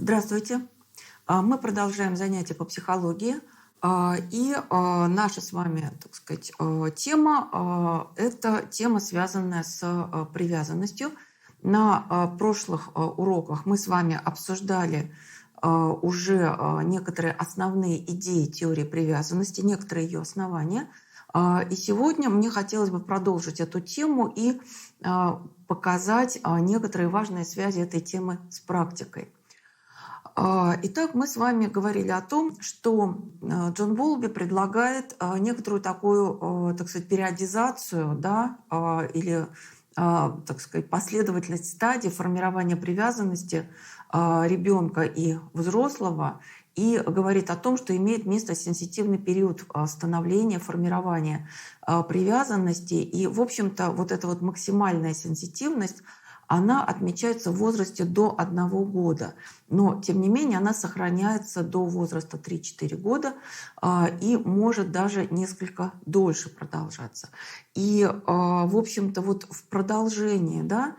Здравствуйте. Мы продолжаем занятия по психологии. Наша с вами, так сказать, тема это тема, связанная с привязанностью. На прошлых уроках мы с вами обсуждали уже некоторые основные идеи теории привязанности, некоторые ее основания. И сегодня мне хотелось бы продолжить эту тему и показать некоторые важные связи этой темы с практикой. Итак, мы с вами говорили о том, что Джон Болби предлагает некоторую такую, так сказать, периодизацию, да, или, так сказать, последовательность стадий формирования привязанности ребенка и взрослого, и говорит о том, что имеет место сенситивный период становления, формирования привязанности. И, в общем-то, вот эта вот максимальная сенситивность, она отмечается в возрасте до 1 года. Но, тем не менее, она сохраняется до возраста 3-4 года и может даже несколько дольше продолжаться. И, в общем-то, вот в продолжении, да,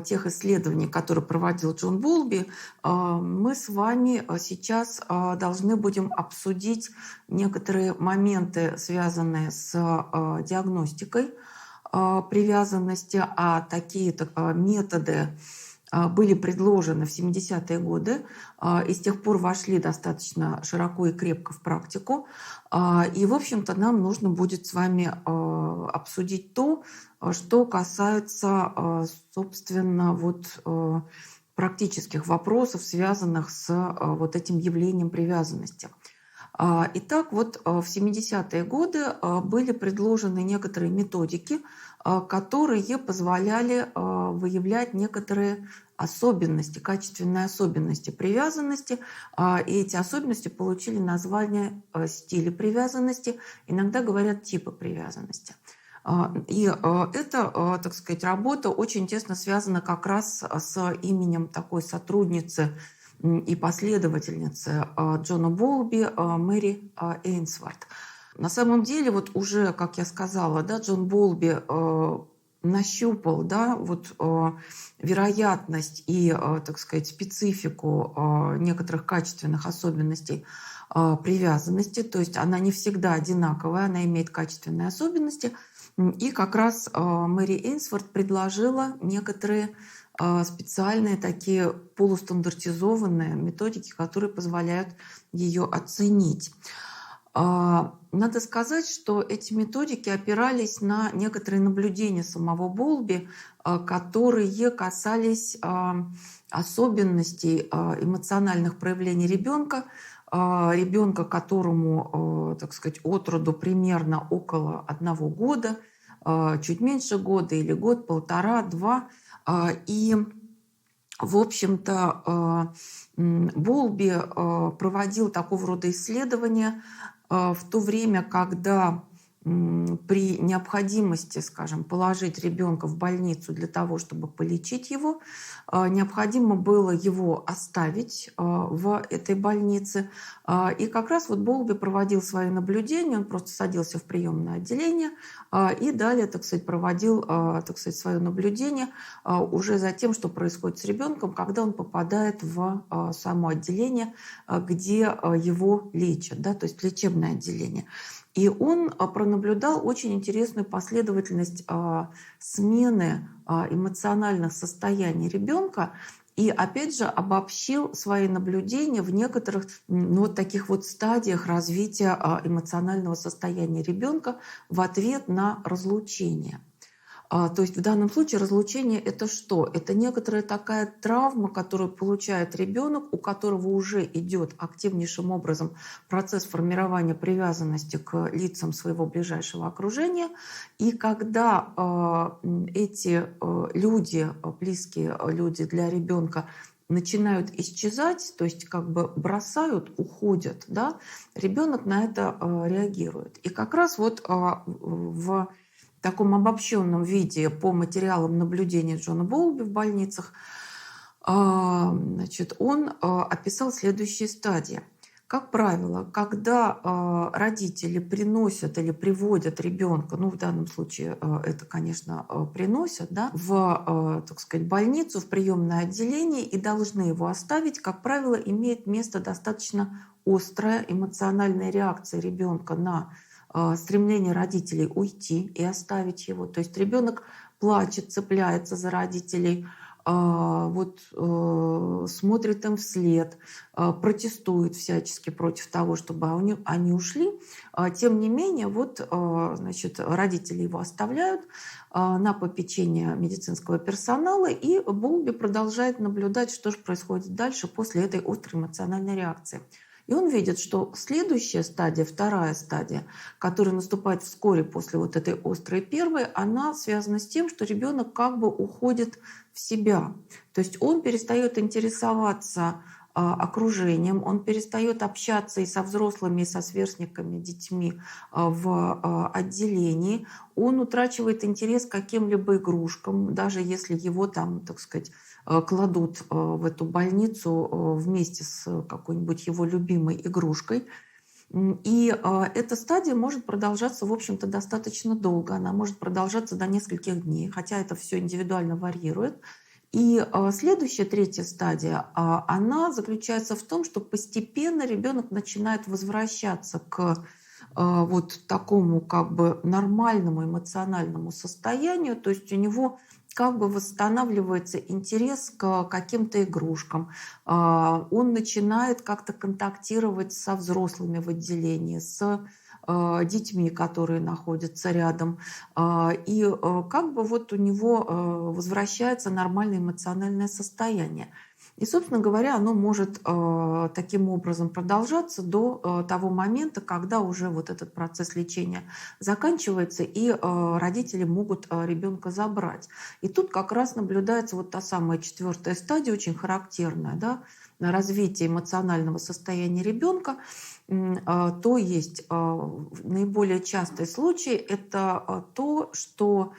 тех исследований, которые проводил Джон Болби, мы с вами сейчас должны будем обсудить некоторые моменты, связанные с диагностикой привязанности, такие методы были предложены в 70-е годы и с тех пор вошли достаточно широко и крепко в практику. И, в общем-то, нам нужно будет с вами обсудить то, что касается, собственно, вот практических вопросов, связанных с вот этим явлением привязанности. Итак, вот в 70-е годы были предложены некоторые методики, которые позволяли выявлять некоторые особенности, качественные особенности привязанности. И эти особенности получили название стиля привязанности, иногда говорят типы привязанности. И эта, так сказать, работа очень тесно связана как раз с именем такой сотрудницы и последовательницы Джона Болби, Мэри Эйнсворт. На самом деле, вот уже, как я сказала, да, Джон Болби нащупал, да, вот, вероятность и, так сказать, специфику некоторых качественных особенностей привязанности. То есть она не всегда одинаковая, она имеет качественные особенности. И как раз Мэри Эйнсворт предложила некоторые специальные такие полустандартизованные методики, которые позволяют ее оценить. Надо сказать, что эти методики опирались на некоторые наблюдения самого Болби, которые касались особенностей эмоциональных проявлений ребенка, которому, так сказать, от роду примерно около 1 года, чуть меньше года или год, 1,5-2. И, в общем-то, Болби проводил такого рода исследования в то время, когда при необходимости, скажем, положить ребенка в больницу для того, чтобы полечить его, необходимо было его оставить в этой больнице. И как раз вот Болби проводил свои наблюдения, он просто садился в приемное отделение и далее, так сказать, проводил, так сказать, свое наблюдение уже за тем, что происходит с ребенком, когда он попадает в само отделение, где его лечат, да, то есть лечебное отделение. И он пронаблюдал очень интересную последовательность смены эмоциональных состояний ребенка и, опять же, обобщил свои наблюдения в некоторых вот таких вот стадиях развития эмоционального состояния ребенка в ответ на разлучение. То есть в данном случае разлучение — это что? Это некоторая такая травма, которую получает ребенок, у которого уже идет активнейшим образом процесс формирования привязанности к лицам своего ближайшего окружения. И когда эти люди, близкие люди для ребенка, начинают исчезать, то есть как бы бросают, уходят, да, ребенок на это реагирует. И как раз вот в таком обобщенном виде по материалам наблюдения Джона Болби в больницах, значит, он описал следующие стадии. Как правило, когда родители приносят или приводят ребенка, ну, в данном случае это, конечно, приносят, да, в, так сказать, больницу, в приемное отделение и должны его оставить, как правило, имеет место достаточно острая эмоциональная реакция ребенка на стремление родителей уйти и оставить его. То есть ребенок плачет, цепляется за родителей, смотрит им вслед, протестует всячески против того, чтобы они ушли. Тем не менее, значит, родители его оставляют на попечение медицинского персонала, и Болби продолжает наблюдать, что же происходит дальше после этой острой эмоциональной реакции. И он видит, что следующая стадия, вторая стадия, которая наступает вскоре после вот этой острой первой, она связана с тем, что ребенок как бы уходит в себя. То есть он перестает интересоваться окружением, он перестает общаться и со взрослыми, и со сверстниками, детьми в отделении, он утрачивает интерес к каким-либо игрушкам, даже если его там, так сказать, кладут в эту больницу вместе с какой-нибудь его любимой игрушкой. И эта стадия может продолжаться, в общем-то, достаточно долго. Она может продолжаться до нескольких дней, хотя это все индивидуально варьирует. И следующая, третья стадия, она заключается в том, что постепенно ребенок начинает возвращаться к вот такому как бы нормальному эмоциональному состоянию, то есть у него как бы восстанавливается интерес к каким-то игрушкам. Он начинает как-то контактировать со взрослыми в отделении, с детьми, которые находятся рядом. И как бы вот у него возвращается нормальное эмоциональное состояние. И, собственно говоря, оно может таким образом продолжаться до того момента, когда уже вот этот процесс лечения заканчивается, и родители могут ребенка забрать. И тут как раз наблюдается вот та самая четвертая стадия, очень характерная, да, на развитие эмоционального состояния ребенка. То есть наиболее частый случай – это то, что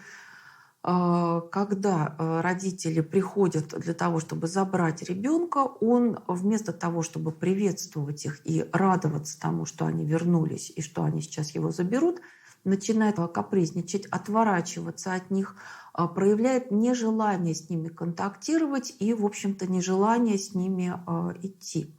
когда родители приходят для того, чтобы забрать ребенка, он вместо того, чтобы приветствовать их и радоваться тому, что они вернулись и что они сейчас его заберут, начинает капризничать, отворачиваться от них, проявляет нежелание с ними контактировать и, в общем-то, нежелание с ними идти.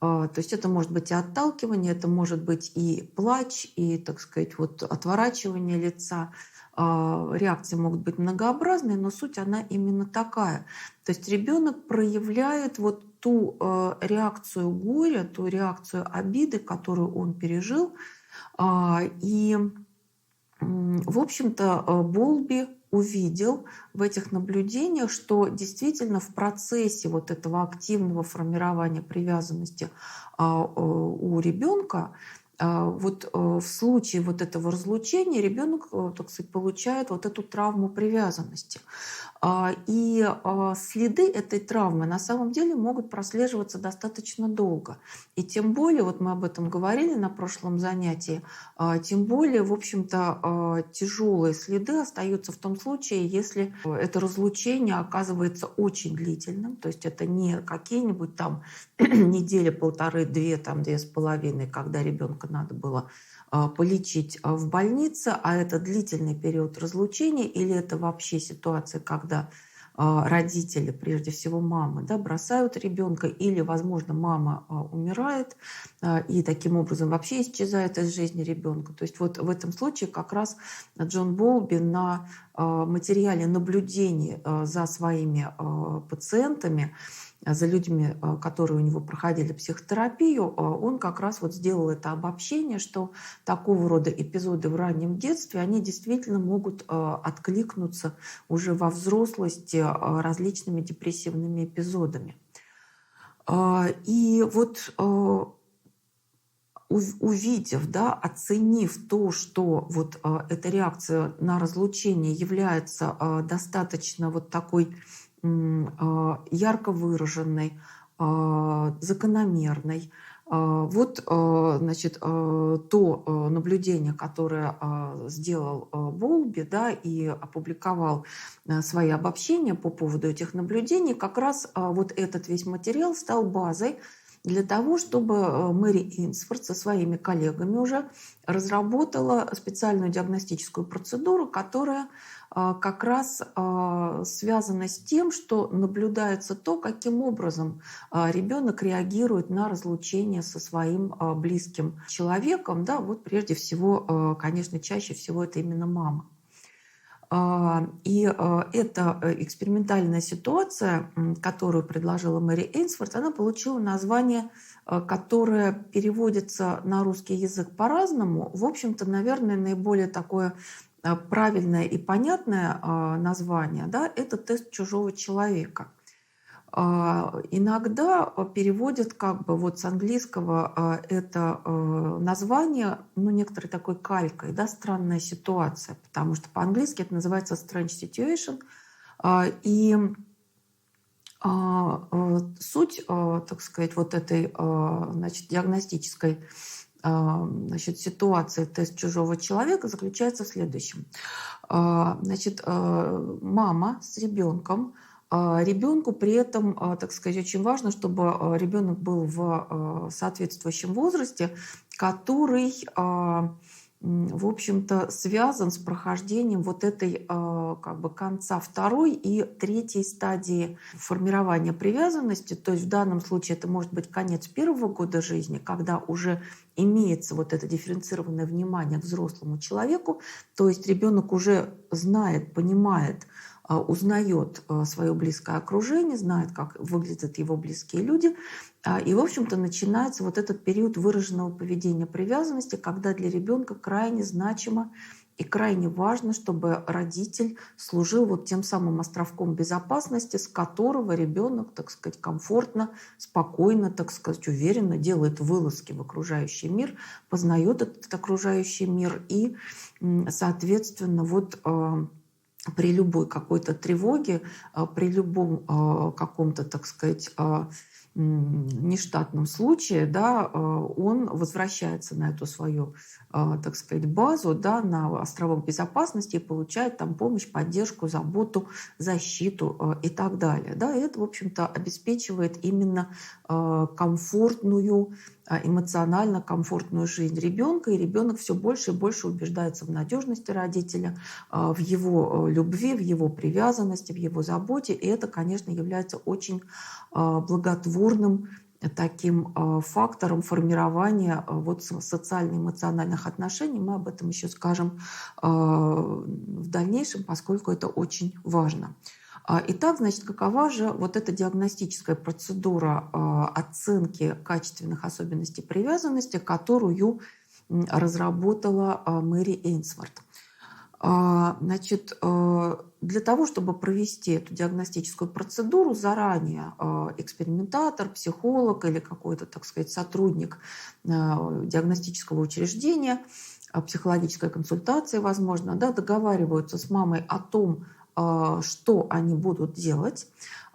То есть это может быть и отталкивание, это может быть и плач, и, так сказать, вот отворачивание лица. Реакции могут быть многообразные, но суть она именно такая. То есть ребенок проявляет вот ту реакцию горя, ту реакцию обиды, которую он пережил. И, в общем-то, Болби увидел в этих наблюдениях, что действительно в процессе вот этого активного формирования привязанности у ребенка в случае вот этого разлучения ребенок, так сказать, получает вот эту травму привязанности. И следы этой травмы на самом деле могут прослеживаться достаточно долго. И тем более, вот мы об этом говорили на прошлом занятии, тем более, в общем-то, тяжелые следы остаются в том случае, если это разлучение оказывается очень длительным, то есть это не какие-нибудь там недели, полторы, две, там 2,5, когда ребенка надо было полечить в больнице, а это длительный период разлучения, или это вообще ситуация, когда родители, прежде всего мамы, да, бросают ребенка, или, возможно, мама умирает и таким образом вообще исчезает из жизни ребенка. То есть вот в этом случае как раз Джон Болби на материале наблюдений за своими пациентами, за людьми, которые у него проходили психотерапию, он как раз вот сделал это обобщение, что такого рода эпизоды в раннем детстве, они действительно могут откликнуться уже во взрослости различными депрессивными эпизодами. И вот увидев, да, оценив то, что вот эта реакция на разлучение является достаточно вот такой ярко выраженной, закономерной. Значит, то наблюдение, которое сделал Болби, да, и опубликовал свои обобщения по поводу этих наблюдений, как раз вот этот весь материал стал базой для того, чтобы Мэри Эйнсворт со своими коллегами уже разработала специальную диагностическую процедуру, которая как раз связана с тем, что наблюдается то, каким образом ребенок реагирует на разлучение со своим близким человеком. Да, вот прежде всего, конечно, чаще всего это именно мама. И эта экспериментальная ситуация, которую предложила Мэри Эйнсворт, она получила название, которое переводится на русский язык по-разному. В общем-то, наверное, наиболее такое правильное и понятное название, да, это тест чужого человека. Иногда переводят как бы вот с английского это название, ну, некоторой такой калькой, да, странная ситуация, потому что по-английски это называется strange situation. И суть, так сказать, вот этой, значит, диагностической, значит, ситуации тест чужого человека заключается в следующем. Значит, мама с ребенком. Ребенку при этом, так сказать, очень важно, чтобы ребенок был в соответствующем возрасте, который, в общем-то, связан с прохождением вот этой как бы конца второй и третьей стадии формирования привязанности. То есть в данном случае это может быть конец первого года жизни, когда уже имеется вот это дифференцированное внимание к взрослому человеку, то есть ребенок уже знает, понимает, узнает свое близкое окружение, знает, как выглядят его близкие люди. И, в общем-то, начинается вот этот период выраженного поведения привязанности, когда для ребенка крайне значимо и крайне важно, чтобы родитель служил вот тем самым островком безопасности, с которого ребенок, так сказать, комфортно, спокойно, так сказать, уверенно делает вылазки в окружающий мир, познает этот окружающий мир и, соответственно, вот при любой какой-то тревоге, при любом каком-то, так сказать, нештатном случае, да, он возвращается на эту свою, так сказать, базу, да, на островок безопасности и получает там помощь, поддержку, заботу, защиту и так далее. Да. И это, в общем-то, обеспечивает именно комфортную, эмоционально комфортную жизнь ребенка, и ребенок все больше и больше убеждается в надежности родителя, в его любви, в его привязанности, в его заботе. И это, конечно, является очень благотворным таким фактором формирования вот социально-эмоциональных отношений. Мы об этом еще скажем в дальнейшем, поскольку это очень важно. Итак, значит, какова же вот эта диагностическая процедура оценки качественных особенностей привязанности, которую разработала Мэри Эйнсворт? Значит, для того, чтобы провести эту диагностическую процедуру, заранее экспериментатор, психолог или какой-то, так сказать, сотрудник диагностического учреждения, психологической консультации, возможно, да, договариваются с мамой о том, что они будут делать.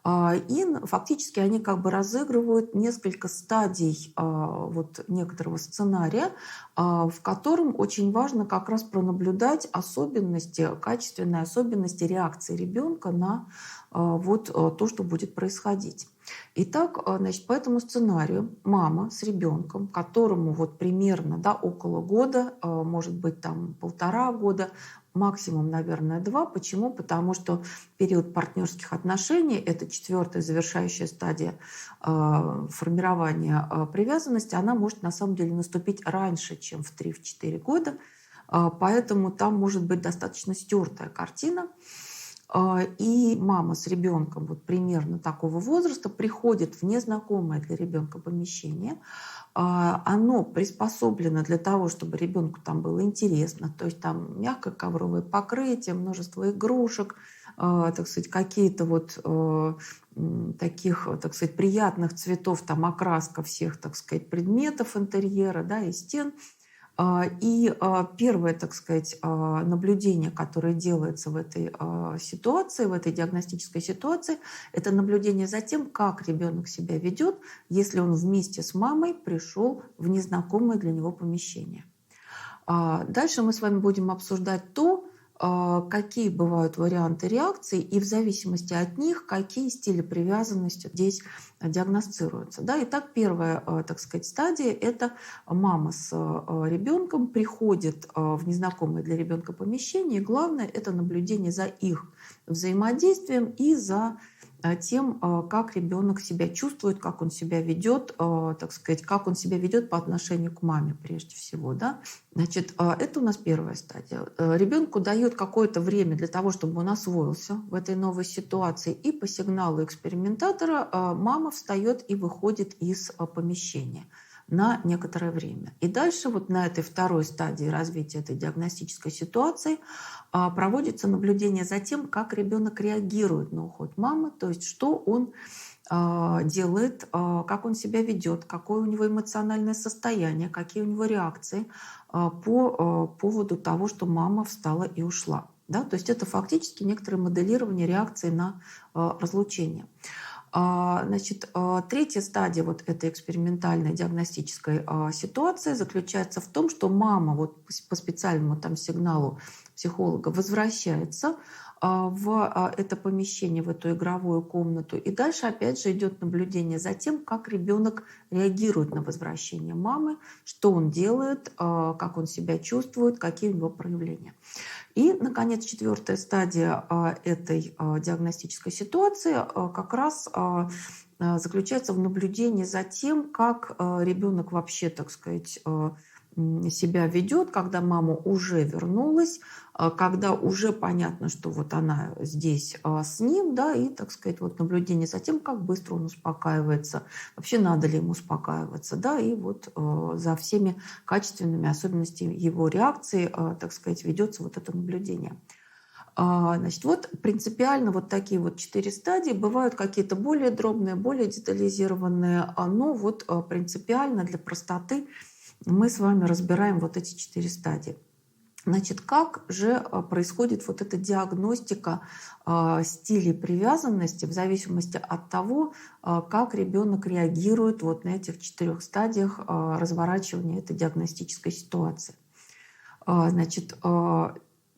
И фактически они как бы разыгрывают несколько стадий вот некоторого сценария, в котором очень важно как раз пронаблюдать особенности, качественные особенности реакции ребенка на вот то, что будет происходить. Итак, значит, по этому сценарию мама с ребенком, которому вот примерно, да, около года, может быть, там 1,5 года, максимум, наверное, 2. Почему? Потому что период партнерских отношений – это 4-я завершающая стадия формирования привязанности. Она может на самом деле наступить раньше, чем в 3-4 года. Поэтому там может быть достаточно стертая картина. И мама с ребенком вот примерно такого возраста приходит в незнакомое для ребенка помещение. Оно приспособлено для того, чтобы ребенку там было интересно. То есть там мягкое ковровое покрытие, множество игрушек, так сказать, какие-то вот таких, так сказать, приятных цветов, там окраска всех, так сказать, предметов интерьера, да, и стен. И первое, так сказать, наблюдение, которое делается в этой ситуации, в этой диагностической ситуации, это наблюдение за тем, как ребенок себя ведет, если он вместе с мамой пришел в незнакомое для него помещение. Дальше мы с вами будем обсуждать то, какие бывают варианты реакций, и в зависимости от них, какие стили привязанности здесь диагностируются. Да? Итак, первая, так сказать, стадия – это мама с ребенком приходит в незнакомое для ребенка помещение, и главное – это наблюдение за их взаимодействием и за тем, как ребенок себя чувствует, как он себя ведет, так сказать, как он себя ведет по отношению к маме прежде всего. Да? Значит, это у нас первая стадия. Ребенку дают какое-то время для того, чтобы он освоился в этой новой ситуации, и по сигналу экспериментатора мама встает и выходит из помещения на некоторое время. И дальше вот на этой второй стадии развития этой диагностической ситуации проводится наблюдение за тем, как ребенок реагирует на уход мамы, то есть что он делает, как он себя ведет, какое у него эмоциональное состояние, какие у него реакции по поводу того, что мама встала и ушла. Да? То есть это фактически некоторое моделирование реакции на разлучение. Значит, третья стадия вот этой экспериментальной диагностической ситуации заключается в том, что мама вот по специальному там сигналу психолога возвращается в это помещение, в эту игровую комнату. И дальше опять же идет наблюдение за тем, как ребенок реагирует на возвращение мамы, что он делает, как он себя чувствует, какие у него проявления. И, наконец, четвертая стадия этой диагностической ситуации как раз заключается в наблюдении за тем, как ребенок вообще, так сказать, себя ведет, когда мама уже вернулась, когда уже понятно, что вот она здесь с ним, да, и, так сказать, вот наблюдение за тем, как быстро он успокаивается, вообще надо ли ему успокаиваться, да, и вот за всеми качественными особенностями его реакции, так сказать, ведется вот это наблюдение. Значит, вот принципиально вот такие вот 4 стадии. Бывают какие-то более дробные, более детализированные, но вот принципиально для простоты мы с вами разбираем вот эти 4 стадии. Значит, как же происходит вот эта диагностика стилей привязанности в зависимости от того, как ребенок реагирует вот на этих 4 стадиях разворачивания этой диагностической ситуации. Значит,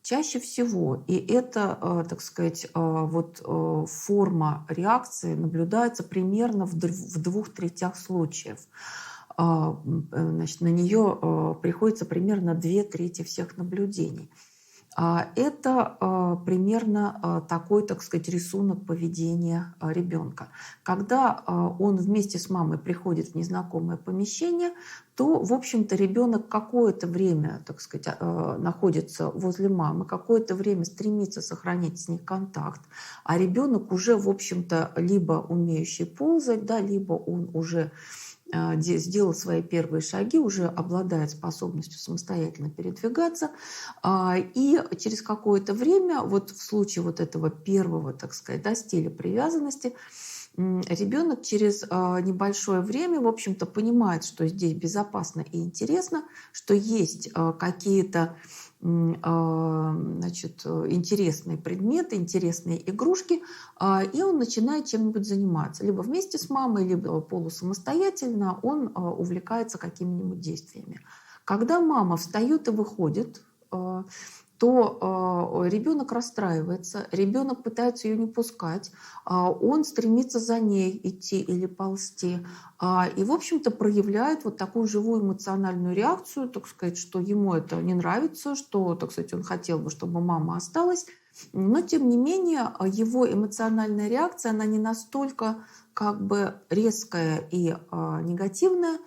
чаще всего, и это, так сказать, вот форма реакции наблюдается примерно в 2/3 случаев. Значит, на нее приходится примерно 2/3 всех наблюдений. Это примерно такой, так сказать, рисунок поведения ребенка. Когда он вместе с мамой приходит в незнакомое помещение, то, в общем-то, ребенок какое-то время, так сказать, находится возле мамы, какое-то время стремится сохранить с ней контакт, а ребенок уже, в общем-то, либо умеющий ползать, да, либо он уже сделал свои первые шаги, уже обладает способностью самостоятельно передвигаться. И через какое-то время, вот в случае вот этого первого, так сказать, да, стиля привязанности, ребенок через небольшое время, в общем-то, понимает, что здесь безопасно и интересно, что есть какие-то значит, интересные предметы, интересные игрушки, и он начинает чем-нибудь заниматься. Либо вместе с мамой, либо полусамостоятельно он увлекается какими-нибудь действиями. Когда мама встает и выходит, то ребенок расстраивается, ребенок пытается ее не пускать, он стремится за ней идти или ползти. И, в общем-то, проявляет вот такую живую эмоциональную реакцию, так сказать, что ему это не нравится, что, так сказать, он хотел бы, чтобы мама осталась. Но, тем не менее, его эмоциональная реакция, она не настолько как бы резкая и негативная.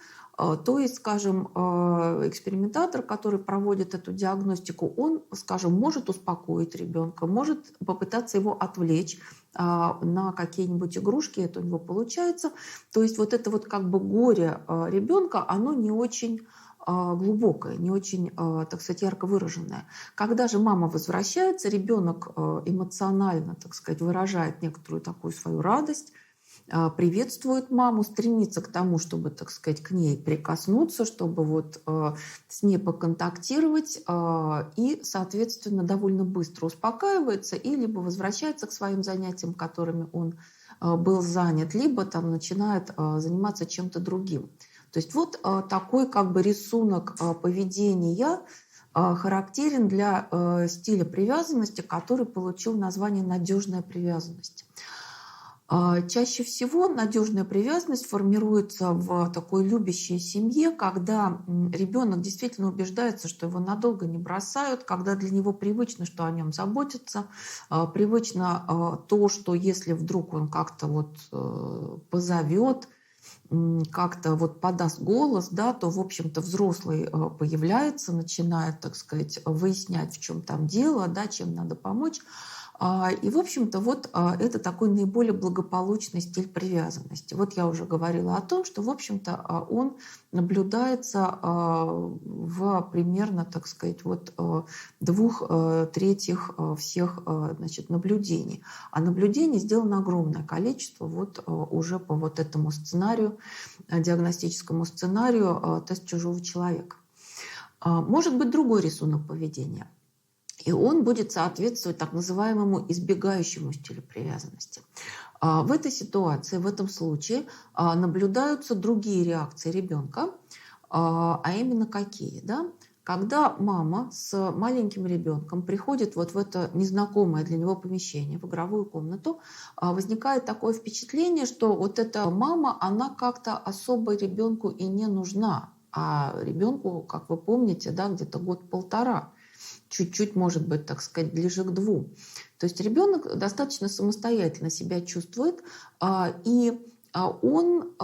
То есть, скажем, экспериментатор, который проводит эту диагностику, он, скажем, может успокоить ребенка, может попытаться его отвлечь на какие-нибудь игрушки, это у него получается. То есть вот это вот как бы горе ребенка, оно не очень глубокое, не очень, так сказать, ярко выраженное. Когда же мама возвращается, ребенок эмоционально, так сказать, выражает некоторую такую свою радость, приветствует маму, стремится к тому, чтобы, так сказать, к ней прикоснуться, чтобы вот с ней поконтактировать и, соответственно, довольно быстро успокаивается и либо возвращается к своим занятиям, которыми он был занят, либо там начинает заниматься чем-то другим. То есть вот такой как бы рисунок поведения характерен для стиля привязанности, который получил название «надежная привязанность». Чаще всего надежная привязанность формируется в такой любящей семье, когда ребенок действительно убеждается, что его надолго не бросают, когда для него привычно, что о нем заботятся, привычно то, что если вдруг он как-то позовет, как-то подаст голос, да, то, в общем-то, взрослый появляется, начинает, так сказать, выяснять, в чем там дело, да, чем надо помочь. И, в общем-то, это такой наиболее благополучный стиль привязанности. Я уже говорила о том, что, в общем-то, он наблюдается в примерно, так сказать, 2/3 всех, значит, наблюдений. А наблюдений сделано огромное количество уже по этому сценарию, диагностическому сценарию «Тест чужого человека». Может быть другой рисунок поведения. И он будет соответствовать так называемому избегающему стилю привязанности. В этой ситуации, в этом случае наблюдаются другие реакции ребенка, а именно какие? Да? Когда мама с маленьким ребенком приходит в это незнакомое для него помещение, в игровую комнату, возникает такое впечатление, что эта мама, она как-то особо ребенку и не нужна. А ребенку, как вы помните, да, где-то 1-1,5. Чуть-чуть, может быть, так сказать, ближе к 2. То есть ребенок достаточно самостоятельно себя чувствует, и он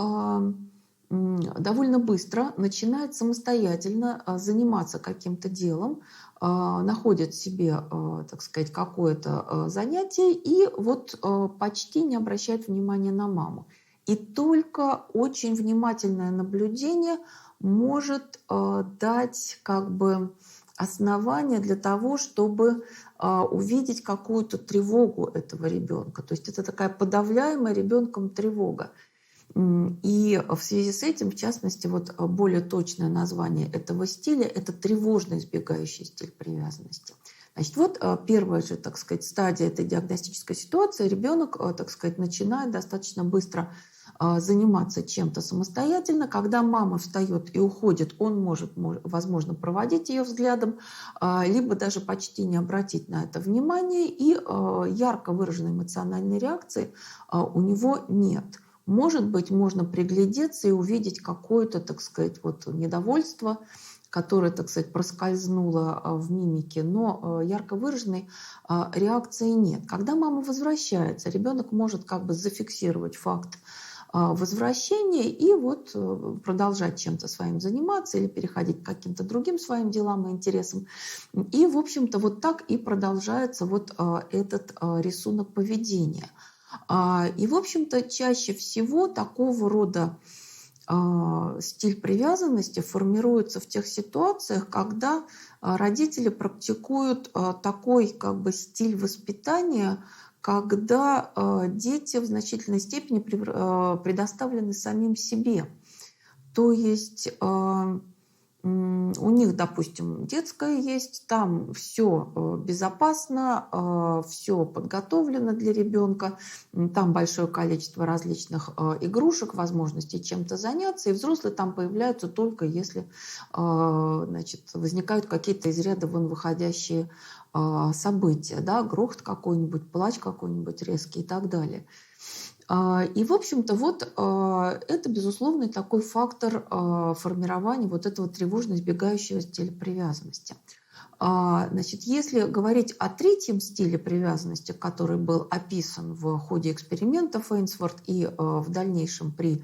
довольно быстро начинает самостоятельно заниматься каким-то делом, находит себе, так сказать, какое-то занятие и почти не обращает внимания на маму. И только очень внимательное наблюдение может дать основания для того, чтобы увидеть какую-то тревогу этого ребенка. То есть это такая подавляемая ребенком тревога. И в связи с этим, в частности, более точное название этого стиля – это тревожно избегающий стиль привязанности. Значит, первая же, так сказать, стадия этой диагностической ситуации. Ребенок, так сказать, начинает достаточно быстро заниматься чем-то самостоятельно. Когда мама встает и уходит, он может, возможно, проводить ее взглядом, либо даже почти не обратить на это внимание, и ярко выраженной эмоциональной реакции у него нет. Может быть, можно приглядеться и увидеть какое-то, так сказать, недовольство, которое, так сказать, проскользнуло в мимике, но ярко выраженной реакции нет. Когда мама возвращается, ребенок может зафиксировать факт возвращения и продолжать чем-то своим заниматься или переходить к каким-то другим своим делам и интересам. И, в общем-то, так и продолжается этот рисунок поведения. И, в общем-то, чаще всего такого рода стиль привязанности формируется в тех ситуациях, когда родители практикуют такой стиль воспитания, когда дети в значительной степени предоставлены самим себе. То есть у них, допустим, детская есть, там все безопасно, все подготовлено для ребенка, там большое количество различных игрушек, возможностей чем-то заняться, и взрослые там появляются только если возникают какие-то из ряда вон выходящие события, да, грохот какой-нибудь, плач какой-нибудь резкий и так далее. И, в общем-то, это безусловный такой фактор формирования этого тревожно-избегающего стиля привязанности. Значит, если говорить о третьем стиле привязанности, который был описан в ходе эксперимента Фейнсворт и в дальнейшем при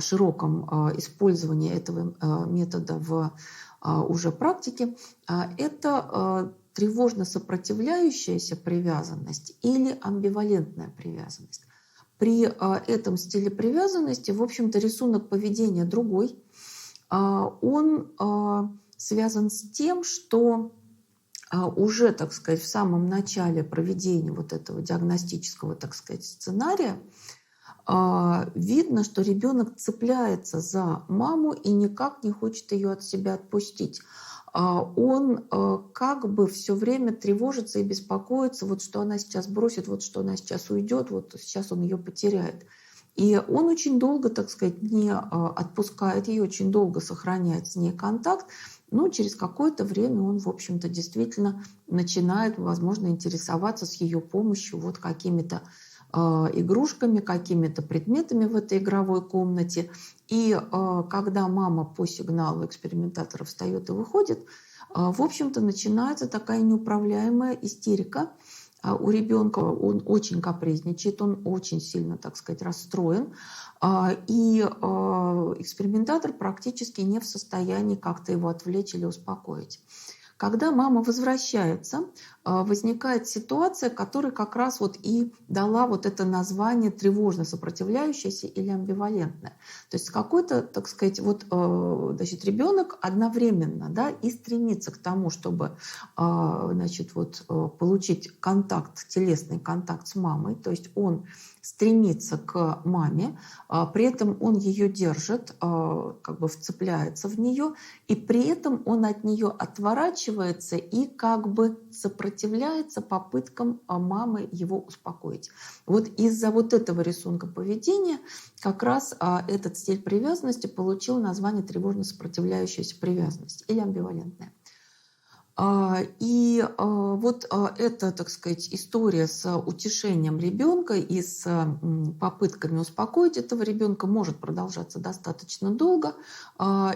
широком использовании этого метода в уже практике, это тревожно сопротивляющаяся привязанность или амбивалентная привязанность. При этом стиле привязанности, в общем-то, рисунок поведения другой. Он связан с тем, что уже, так сказать, в самом начале проведения этого диагностического, так сказать, сценария видно, что ребенок цепляется за маму и никак не хочет ее от себя отпустить. Он все время тревожится и беспокоится, что она сейчас бросит, что она сейчас уйдет, сейчас он ее потеряет. И он очень долго, так сказать, не отпускает ее, очень долго сохраняет с ней контакт, но через какое-то время он, в общем-то, действительно начинает, возможно, интересоваться с ее помощью вот какими-то игрушками, какими-то предметами в этой игровой комнате. И когда мама по сигналу экспериментатора встает и выходит, в общем-то, начинается такая неуправляемая истерика у ребенка. Он очень капризничает, он очень сильно, так сказать, расстроен. И экспериментатор практически не в состоянии как-то его отвлечь или успокоить. Когда мама возвращается, возникает ситуация, которая как раз вот и дала вот это название тревожно сопротивляющаяся или амбивалентная. То есть какой-то, так сказать, вот, значит, ребенок одновременно, да, и стремится к тому, чтобы, значит, вот, получить контакт, телесный контакт с мамой, то есть он стремится к маме, при этом он ее держит, как бы вцепляется в нее, и при этом он от нее отворачивается и как бы сопротивляется попыткам мамы его успокоить. Вот из-за вот этого рисунка поведения как раз этот стиль привязанности получил название тревожно сопротивляющаяся привязанность или амбивалентная. И вот эта, так сказать, история с утешением ребенка и с попытками успокоить этого ребенка может продолжаться достаточно долго.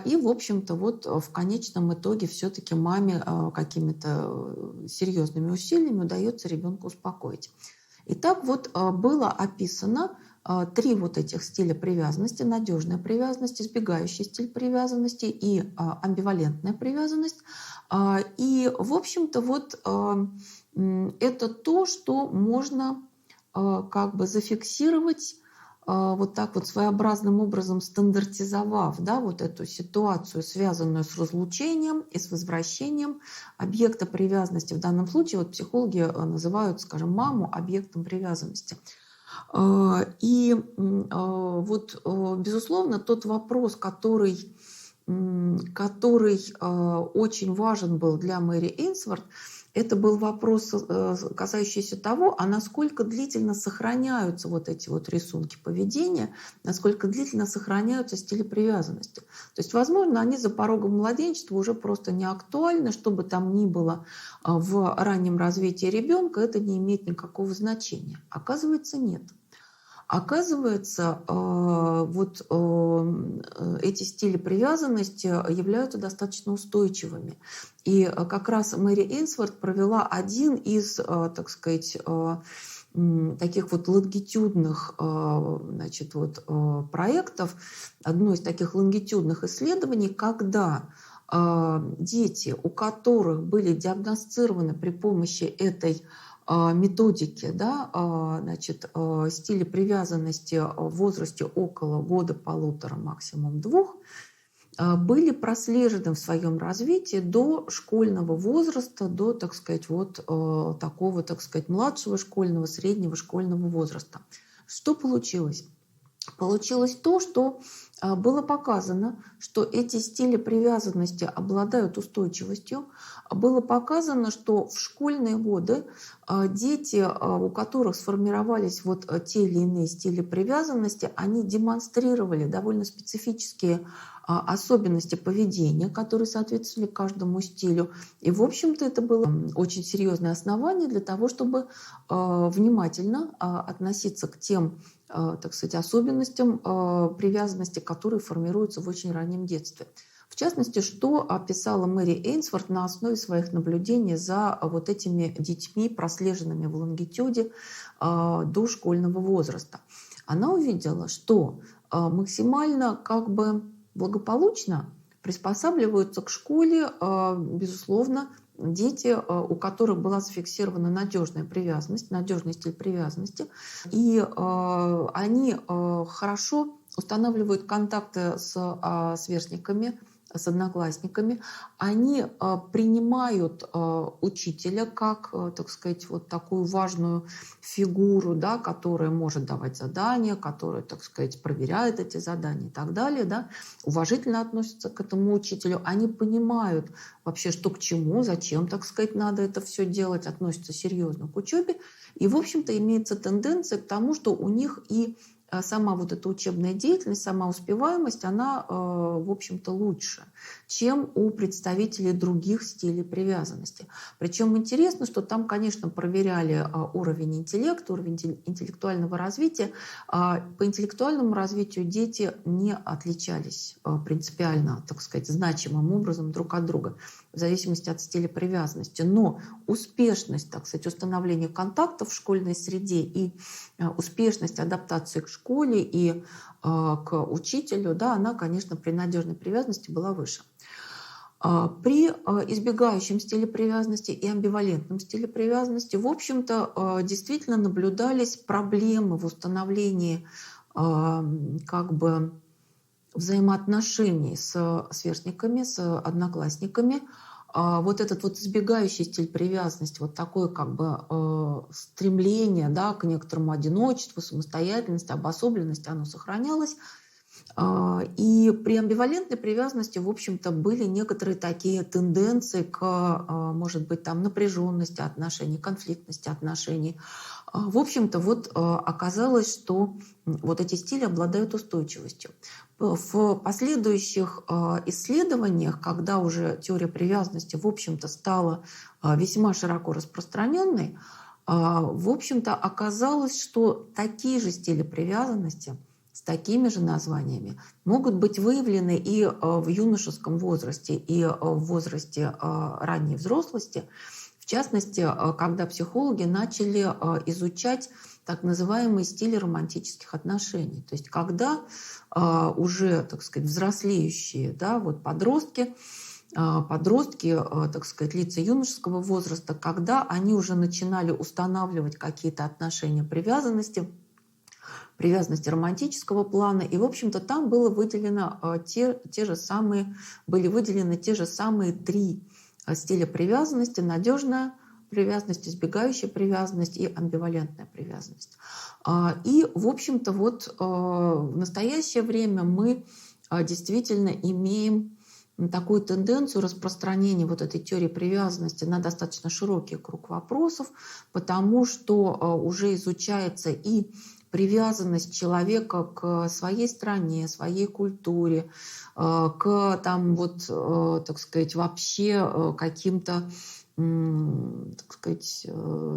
И, в общем-то, вот в конечном итоге все-таки маме какими-то серьезными усилиями удается ребенка успокоить. Итак, вот было описано 3 вот этих стиля привязанности: надежная привязанность, избегающий стиль привязанности и амбивалентная привязанность. И, в общем-то, вот это то, что можно как бы зафиксировать вот так вот своеобразным образом, стандартизовав, да, вот эту ситуацию, связанную с разлучением и с возвращением объекта привязанности. В данном случае вот психологи называют, скажем, маму объектом привязанности. И вот, безусловно, тот вопрос, который очень важен был для Мэри Эйнсворт, это был вопрос, касающийся того, а насколько длительно сохраняются вот эти вот рисунки поведения, насколько длительно сохраняются стили привязанности. То есть, возможно, они за порогом младенчества уже просто не актуальны, что бы там ни было в раннем развитии ребенка, это не имеет никакого значения. Оказывается, нет. Оказывается, вот эти стили привязанности являются достаточно устойчивыми. И как раз Мэри Эйнсворт провела один из, так сказать, таких вот лонгитюдных, значит, вот, проектов, одно из таких лонгитюдных исследований, когда дети, у которых были диагностированы при помощи этой методики, да, значит, стили привязанности в возрасте около года, полутора, максимум 2, были прослежены в своем развитии до школьного возраста, до, так сказать, вот такого, так сказать, младшего школьного, среднего школьного возраста. Что получилось? Получилось то, что было показано, что эти стили привязанности обладают устойчивостью. Было показано, что в школьные годы дети, у которых сформировались вот те или иные стили привязанности, они демонстрировали довольно специфические особенности поведения, которые соответствовали каждому стилю. И, в общем-то, это было очень серьезное основание для того, чтобы внимательно относиться к тем, так сказать, особенностям привязанности, которые формируются в очень раннем детстве. В частности, что описала Мэри Эйнсворт на основе своих наблюдений за вот этими детьми, прослеженными в лонгитюде до школьного возраста. Она увидела, что максимально как бы благополучно приспосабливаются к школе, безусловно, дети, у которых была зафиксирована надежная привязанность, надежный стиль привязанности, и они хорошо устанавливают контакты с сверстниками, с одноклассниками, они принимают учителя как, так сказать, вот такую важную фигуру, да, которая может давать задания, которая, так сказать, проверяет эти задания и так далее, да, уважительно относятся к этому учителю, они понимают вообще, что к чему, зачем, так сказать, надо это все делать, относятся серьезно к учебе, и, в общем-то, имеется тенденция к тому, что у них и сама вот эта учебная деятельность, сама успеваемость, она, в общем-то, лучше, чем у представителей других стилей привязанности. Причем интересно, что там, конечно, проверяли уровень интеллекта, уровень интеллектуального развития. По интеллектуальному развитию дети не отличались принципиально, так сказать, значимым образом друг от друга, в зависимости от стиля привязанности. Но успешность, так сказать, установления контактов в школьной среде и успешность адаптации к школе и к учителю, да, она, конечно, при надежной привязанности была выше. При избегающем стиле привязанности и амбивалентном стиле привязанности, в общем-то, действительно наблюдались проблемы в установлении как бы взаимоотношений с сверстниками, с одноклассниками. Вот этот вот избегающий стиль привязанности, вот такое как бы стремление, да, к некоторому одиночеству, самостоятельности, обособленности, оно сохранялось. И при амбивалентной привязанности, в общем-то, были некоторые такие тенденции к, может быть, там, напряженности отношений, конфликтности отношений. В общем-то, вот оказалось, что вот эти стили обладают устойчивостью. В последующих исследованиях, когда уже теория привязанности, в общем-то, стала весьма широко распространенной, в общем-то, оказалось, что такие же стили привязанности с такими же названиями могут быть выявлены и в юношеском возрасте, и в возрасте ранней взрослости. В частности, когда психологи начали изучать так называемые стили романтических отношений. То есть когда уже, так сказать, взрослеющие, да, вот подростки, так сказать, лица юношеского возраста, когда они уже начинали устанавливать какие-то отношения привязанности романтического плана. И, в общем-то, там было выделено были выделены те же самые три стиля привязанности: надежная привязанность, избегающая привязанность и амбивалентная привязанность. И, в общем-то, вот в настоящее время мы действительно имеем такую тенденцию распространения вот этой теории привязанности на достаточно широкий круг вопросов, потому что уже изучается и привязанность человека к своей стране, своей культуре, к там вот, так сказать, вообще каким-то, так сказать,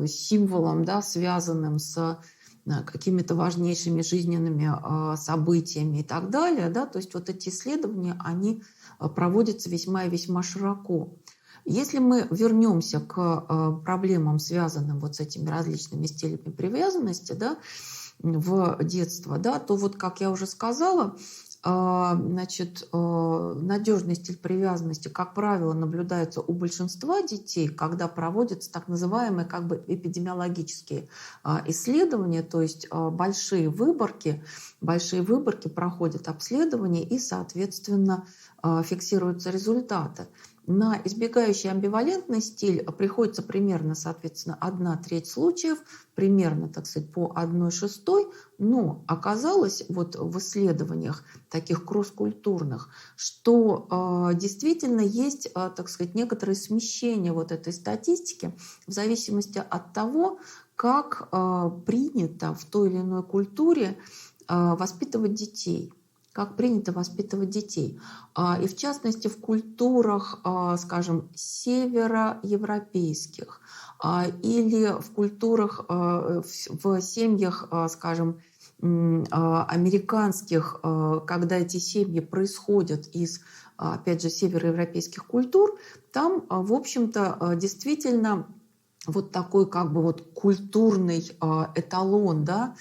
символам, да, связанным с какими-то важнейшими жизненными событиями и так далее. Да? То есть вот эти исследования, они проводятся весьма и весьма широко. Если мы вернемся к проблемам, связанным вот с этими различными стилями привязанности, да, в детство, да, то вот, как я уже сказала, значит, надежный стиль привязанности, как правило, наблюдается у большинства детей, когда проводятся так называемые как бы эпидемиологические исследования, то есть большие выборки проходят обследование и, соответственно, фиксируются результаты. На избегающий амбивалентный стиль приходится примерно, соответственно, 1/3 случаев, примерно, так сказать, по 1/6, но оказалось вот в исследованиях таких кросс-культурных, что действительно есть, так сказать, некоторые смещения вот этой статистики в зависимости от того, как принято в той или иной культуре воспитывать детей. Как принято воспитывать детей. И в частности в культурах, скажем, североевропейских или в культурах, в семьях, скажем, американских, когда эти семьи происходят из, опять же, североевропейских культур, там, в общем-то, действительно вот такой как бы вот культурный эталон, да,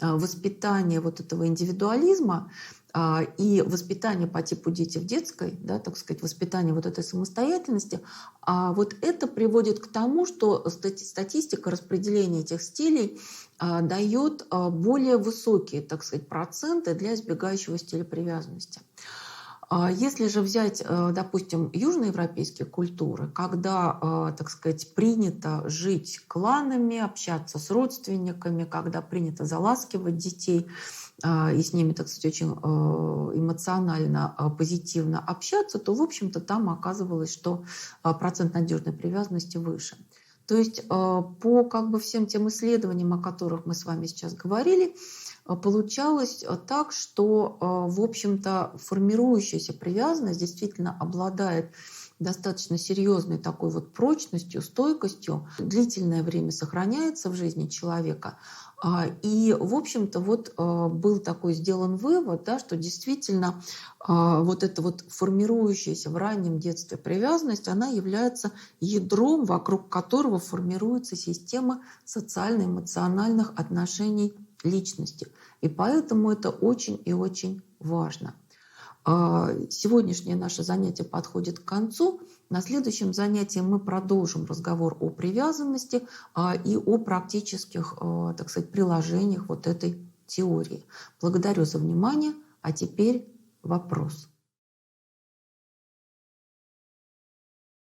воспитания вот этого индивидуализма и воспитание по типу «дети в детской», да, так сказать, воспитание вот этой самостоятельности, вот это приводит к тому, что статистика распределения этих стилей дает более высокие, так сказать, проценты для избегающего стиля привязанности. Если же взять, допустим, южноевропейские культуры, когда, так сказать, принято жить кланами, общаться с родственниками, когда принято заласкивать детей и с ними, так сказать, очень эмоционально, позитивно общаться, то, в общем-то, там оказывалось, что процент надежной привязанности выше. То есть по как бы всем тем исследованиям, о которых мы с вами сейчас говорили, получалось так, что, в общем-то, формирующаяся привязанность действительно обладает достаточно серьезной такой вот прочностью, стойкостью, длительное время сохраняется в жизни человека. И, в общем-то, вот был такой сделан вывод, да, что действительно вот эта вот формирующаяся в раннем детстве привязанность, она является ядром, вокруг которого формируется система социально-эмоциональных отношений личности. И поэтому это очень и очень важно. Сегодняшнее наше занятие подходит к концу. На следующем занятии мы продолжим разговор о привязанности и о практических, так сказать, приложениях вот этой теории. Благодарю за внимание. А теперь вопрос.